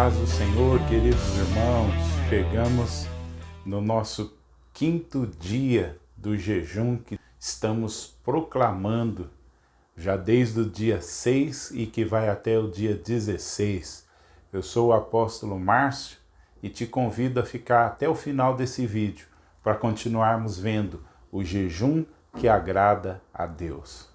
paz do Senhor, queridos irmãos, chegamos no nosso quinto dia do jejum que estamos proclamando já desde o dia 6 e que vai até o dia 16. Eu sou o apóstolo Márcio e te convido a ficar até o final desse vídeo para continuarmos vendo o jejum que agrada a Deus.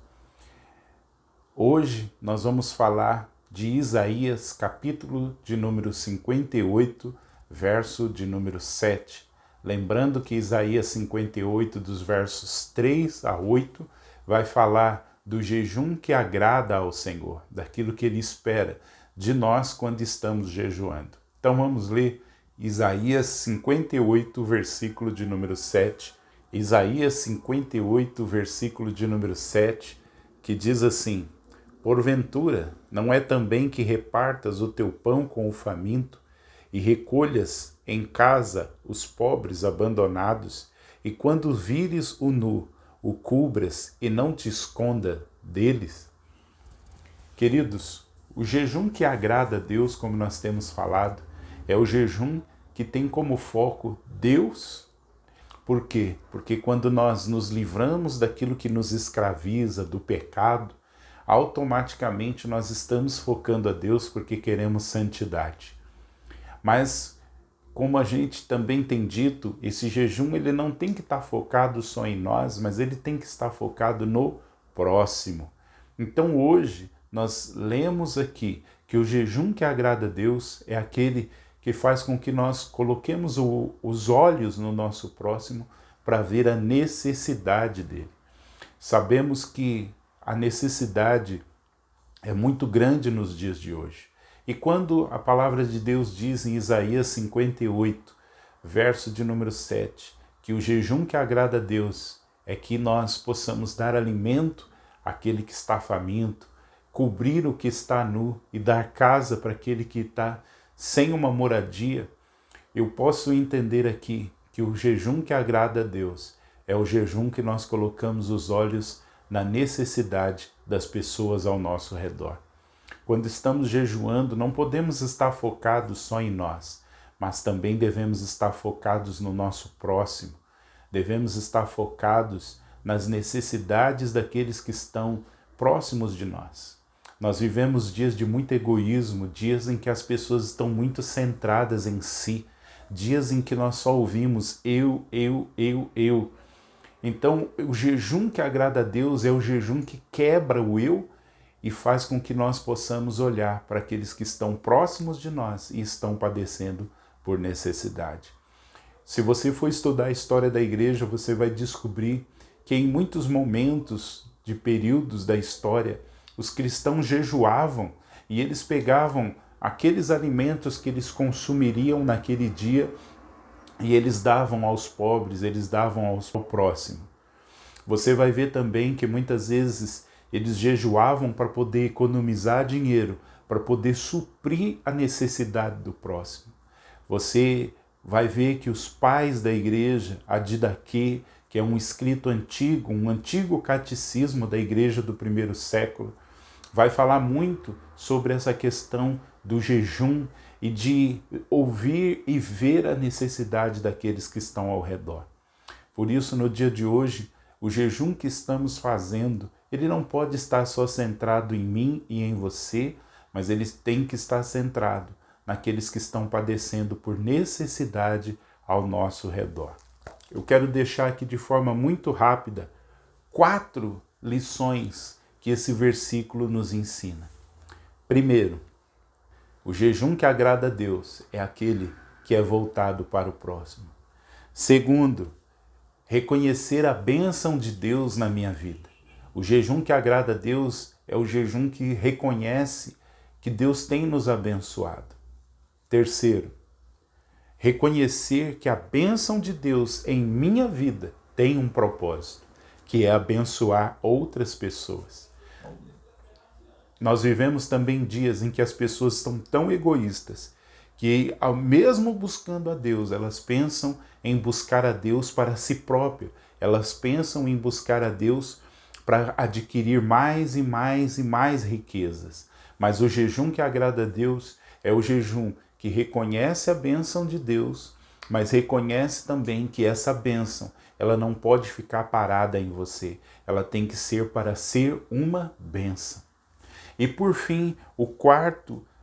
Hoje nós vamos falar de Isaías, capítulo de número 58, verso de número 7. Lembrando que Isaías 58, dos versos 3 a 8, vai falar do jejum que agrada ao Senhor, daquilo que Ele espera de nós quando estamos jejuando. Então vamos ler Isaías 58, versículo de número 7. Isaías 58, versículo de número 7, que diz assim: Porventura, não é também que repartas o teu pão com o faminto, e recolhas em casa os pobres abandonados, e quando vires o nu, o cubras e não te esconda deles? Queridos, o jejum que agrada a Deus, como nós temos falado, é o jejum que tem como foco Deus. Por quê? Porque quando nós nos livramos daquilo que nos escraviza, do pecado, automaticamente nós estamos focando a Deus porque queremos santidade. Mas, como a gente também tem dito, esse jejum ele não tem que estar focado só em nós, mas ele tem que estar focado no próximo. Então hoje nós lemos aqui que o jejum que agrada a Deus é aquele que faz com que nós coloquemos os olhos no nosso próximo para ver a necessidade dele. Sabemos que a necessidade é muito grande nos dias de hoje. E quando a palavra de Deus diz em Isaías 58, verso de número 7, que o jejum que agrada a Deus é que nós possamos dar alimento àquele que está faminto, cobrir o que está nu e dar casa para aquele que está sem uma moradia, eu posso entender aqui que o jejum que agrada a Deus é o jejum que nós colocamos os olhos na necessidade das pessoas ao nosso redor. Quando estamos jejuando, não podemos estar focados só em nós, mas também devemos estar focados no nosso próximo. Devemos estar focados nas necessidades daqueles que estão próximos de nós. Nós vivemos dias de muito egoísmo, dias em que as pessoas estão muito centradas em si, dias em que nós só ouvimos eu. Então, o jejum que agrada a Deus é o jejum que quebra o eu e faz com que nós possamos olhar para aqueles que estão próximos de nós e estão padecendo por necessidade. Se você for estudar a história da igreja, você vai descobrir que em muitos momentos de períodos da história, os cristãos jejuavam e eles pegavam aqueles alimentos que eles consumiriam naquele dia e eles davam aos pobres, eles davam ao próximo. Você vai ver também que muitas vezes eles jejuavam para poder economizar dinheiro, para poder suprir a necessidade do próximo. Você vai ver que os pais da igreja, a Didaquê, que é um escrito antigo, um antigo catecismo da igreja do primeiro século, vai falar muito sobre essa questão do jejum e de ouvir e ver a necessidade daqueles que estão ao redor. Por isso, no dia de hoje, o jejum que estamos fazendo, ele não pode estar só centrado em mim e em você, mas ele tem que estar centrado naqueles que estão padecendo por necessidade ao nosso redor. Eu quero deixar aqui de forma muito rápida 4 lições que esse versículo nos ensina. Primeiro, o jejum que agrada a Deus é aquele que é voltado para o próximo. Segundo, reconhecer a bênção de Deus na minha vida. O jejum que agrada a Deus é o jejum que reconhece que Deus tem nos abençoado. Terceiro, reconhecer que a bênção de Deus em minha vida tem um propósito, que é abençoar outras pessoas. Nós vivemos também dias em que as pessoas estão tão egoístas que, mesmo buscando a Deus, elas pensam em buscar a Deus para si próprio. Elas pensam em buscar a Deus para adquirir mais e mais e mais riquezas. Mas o jejum que agrada a Deus é o jejum que reconhece a bênção de Deus, mas reconhece também que essa bênção, ela não pode ficar parada em você. Ela tem que ser para ser uma bênção. E por fim,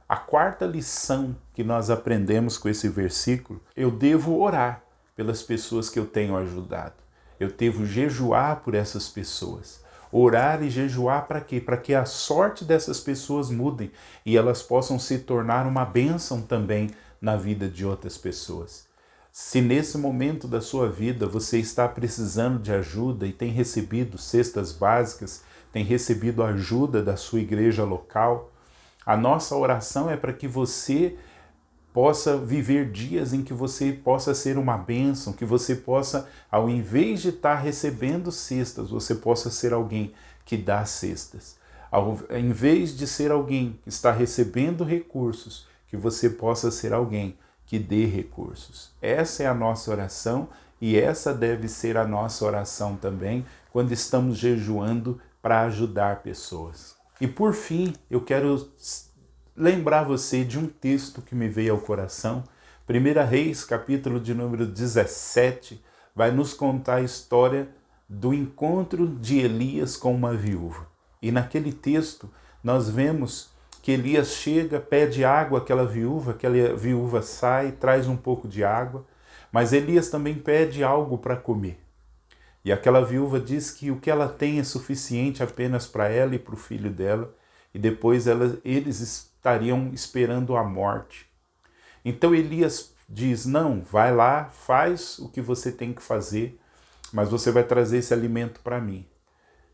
a quarta lição que nós aprendemos com esse versículo, eu devo orar pelas pessoas que eu tenho ajudado. Eu devo jejuar por essas pessoas. Orar e jejuar para quê? Para que a sorte dessas pessoas mudem e elas possam se tornar uma bênção também na vida de outras pessoas. Se nesse momento da sua vida você está precisando de ajuda e tem recebido cestas básicas, tem recebido ajuda da sua igreja local, a nossa oração é para que você possa viver dias em que você possa ser uma bênção, que você possa, ao invés de estar recebendo cestas, você possa ser alguém que dá cestas. Ao invés de ser alguém que está recebendo recursos, que você possa ser alguém que dê recursos. Essa é a nossa oração e essa deve ser a nossa oração também quando estamos jejuando para ajudar pessoas. E por fim, eu quero lembrar você de um texto que me veio ao coração. 1 Reis, capítulo de número 17, vai nos contar a história do encontro de Elias com uma viúva. E naquele texto nós vemos que Elias chega, pede água àquela viúva sai, traz um pouco de água, mas Elias também pede algo para comer. E aquela viúva diz que o que ela tem é suficiente apenas para ela e para o filho dela, e depois eles estariam esperando a morte. Então Elias diz, não, vai lá, faz o que você tem que fazer, mas você vai trazer esse alimento para mim.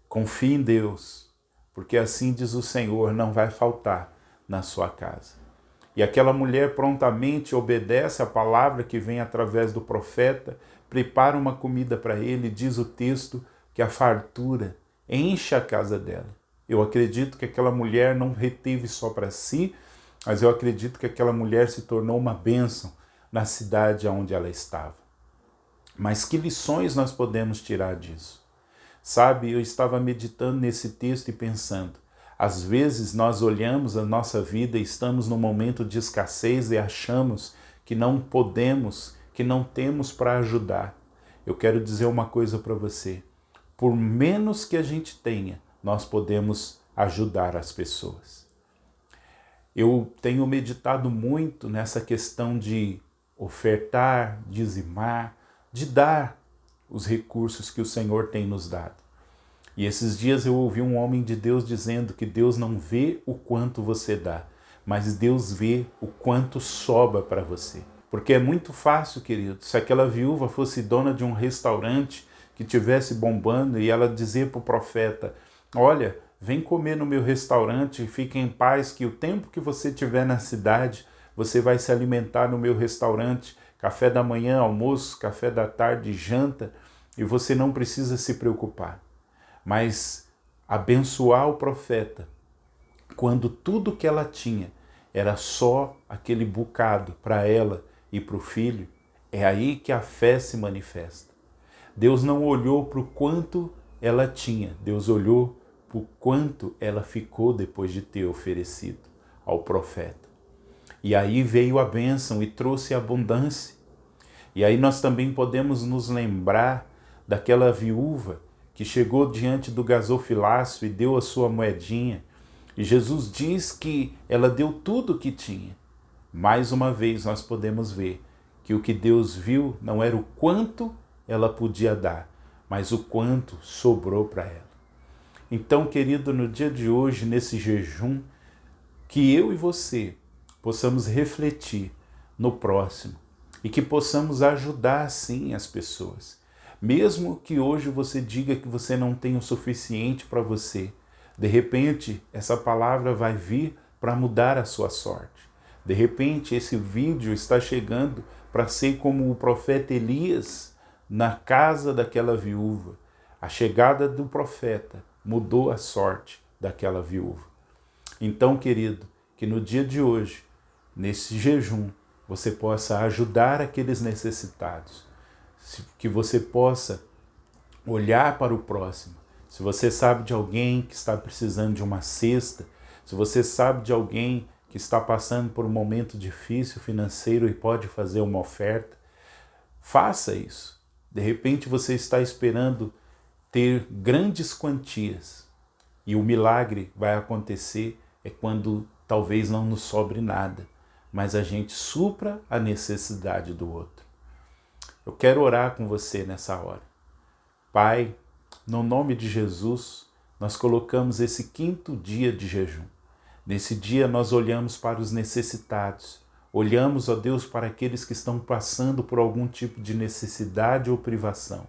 Confie em Deus, porque assim diz o Senhor, não vai faltar na sua casa. E aquela mulher prontamente obedece à palavra que vem através do profeta, prepara uma comida para ele, diz o texto que a fartura enche a casa dela. Eu acredito que aquela mulher não reteve só para si, mas eu acredito que aquela mulher se tornou uma bênção na cidade onde ela estava. Mas que lições nós podemos tirar disso? Sabe, eu estava meditando nesse texto e pensando, às vezes nós olhamos a nossa vida e estamos num momento de escassez e achamos que não podemos, que não temos para ajudar. Eu quero dizer uma coisa para você, por menos que a gente tenha, nós podemos ajudar as pessoas. Eu tenho meditado muito nessa questão de ofertar, dizimar, de dar os recursos que o Senhor tem nos dado. E esses dias eu ouvi um homem de Deus dizendo que Deus não vê o quanto você dá, mas Deus vê o quanto sobra para você. Porque é muito fácil, querido, se aquela viúva fosse dona de um restaurante que tivesse bombando e ela dizer para o profeta, olha, vem comer no meu restaurante e fique em paz que o tempo que você tiver na cidade, você vai se alimentar no meu restaurante, café da manhã, almoço, café da tarde, janta, e você não precisa se preocupar. Mas abençoar o profeta, quando tudo que ela tinha era só aquele bocado para ela e para o filho, é aí que a fé se manifesta. Deus não olhou para o quanto ela tinha, Deus olhou para o quanto ela ficou depois de ter oferecido ao profeta. E aí veio a bênção e trouxe abundância. E aí nós também podemos nos lembrar daquela viúva que chegou diante do gasofilácio e deu a sua moedinha. E Jesus diz que ela deu tudo o que tinha. Mais uma vez nós podemos ver que o que Deus viu não era o quanto ela podia dar, mas o quanto sobrou para ela. Então, querido, no dia de hoje, nesse jejum, que eu e você possamos refletir no próximo e que possamos ajudar, sim, as pessoas. Mesmo que hoje você diga que você não tem o suficiente para você, de repente essa palavra vai vir para mudar a sua sorte. De repente esse vídeo está chegando para ser como o profeta Elias na casa daquela viúva. A chegada do profeta mudou a sorte daquela viúva. Então, querido, que no dia de hoje, nesse jejum, você possa ajudar aqueles necessitados, que você possa olhar para o próximo. Se você sabe de alguém que está precisando de uma cesta, se você sabe de alguém que está passando por um momento difícil financeiro e pode fazer uma oferta, faça isso. De repente você está esperando ter grandes quantias e o milagre vai acontecer quando talvez não nos sobre nada, mas a gente supra a necessidade do outro. Eu quero orar com você nessa hora. Pai, no nome de Jesus, nós colocamos esse 5º dia de jejum. Nesse dia nós olhamos para os necessitados, olhamos, ó Deus, para aqueles que estão passando por algum tipo de necessidade ou privação.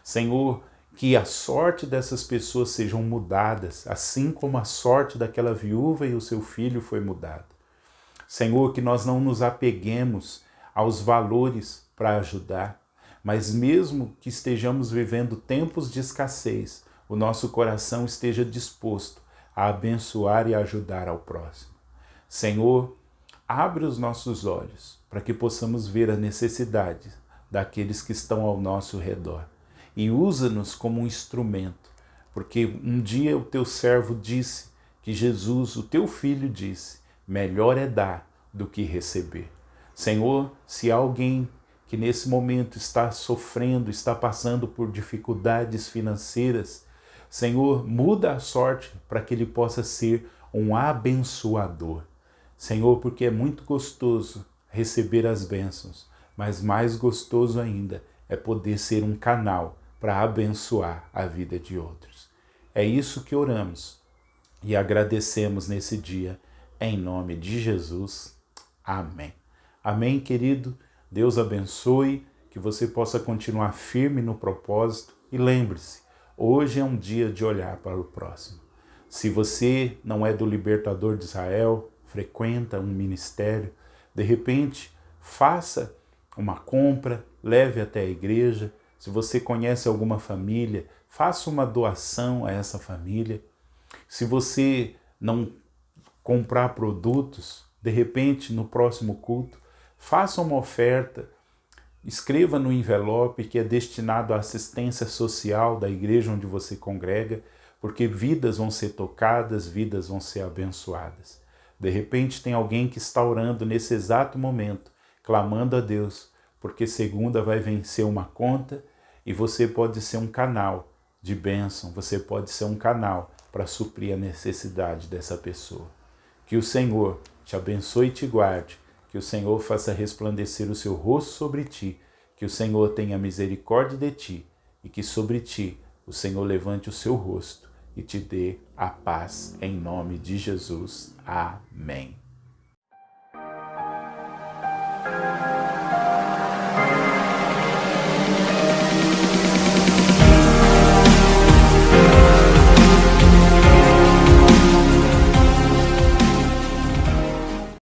Senhor, que a sorte dessas pessoas sejam mudadas, assim como a sorte daquela viúva e o seu filho foi mudado. Senhor, que nós não nos apeguemos aos valores para ajudar, mas mesmo que estejamos vivendo tempos de escassez, o nosso coração esteja disposto a abençoar e ajudar ao próximo. Senhor, abre os nossos olhos para que possamos ver a necessidade daqueles que estão ao nosso redor e usa-nos como um instrumento, porque um dia o teu servo disse que Jesus, o teu filho, disse: melhor é dar do que receber. Senhor, se há alguém que nesse momento está sofrendo, está passando por dificuldades financeiras, Senhor, muda a sorte para que ele possa ser um abençoador. Senhor, porque é muito gostoso receber as bênçãos, mas mais gostoso ainda é poder ser um canal para abençoar a vida de outros. É isso que oramos e agradecemos nesse dia, em nome de Jesus. Amém. Amém, querido. Deus abençoe, que você possa continuar firme no propósito e lembre-se, hoje é um dia de olhar para o próximo. Se você não é do Libertador de Israel, frequenta um ministério, de repente faça uma compra, leve até a igreja. Se você conhece alguma família, faça uma doação a essa família. Se você não comprar produtos, de repente no próximo culto, faça uma oferta, escreva no envelope que é destinado à assistência social da igreja onde você congrega, porque vidas vão ser tocadas, vidas vão ser abençoadas. De repente tem alguém que está orando nesse exato momento, clamando a Deus, porque segunda vai vencer uma conta e você pode ser um canal de bênção, você pode ser um canal para suprir a necessidade dessa pessoa. Que o Senhor te abençoe e te guarde, que o Senhor faça resplandecer o seu rosto sobre ti, que o Senhor tenha misericórdia de ti e que sobre ti o Senhor levante o seu rosto e te dê a paz em nome de Jesus. Amém.